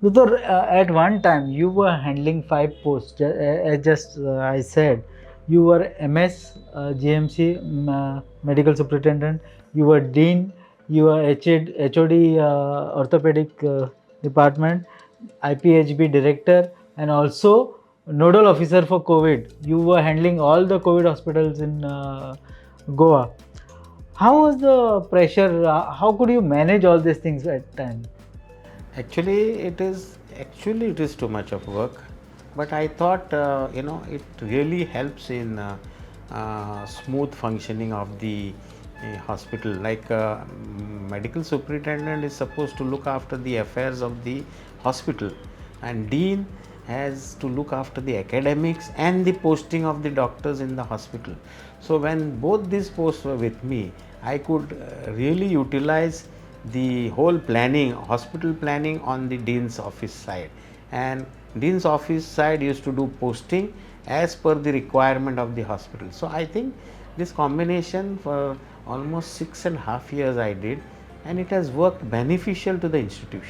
Doctor, at one time you were handling 5 posts. As just I said, you were MS, GMC, medical superintendent. You were dean. You were HOD, orthopedic department, IPHB director, and also nodal officer for COVID. You were handling all the COVID hospitals in Goa. How was the pressure? How could you manage all these things at time? Actually it is too much of work, but I thought it really helps in smooth functioning of the hospital. Like medical superintendent is supposed to look after the affairs of the hospital, and dean has to look after the academics and the posting of the doctors in the hospital. So when both these posts were with me, I could really utilize the whole planning, hospital planning, on the dean's office side, and dean's office side used to do posting as per the requirement of the hospital. So I think this combination for almost 6.5 years I did, and it has worked beneficial to the institution.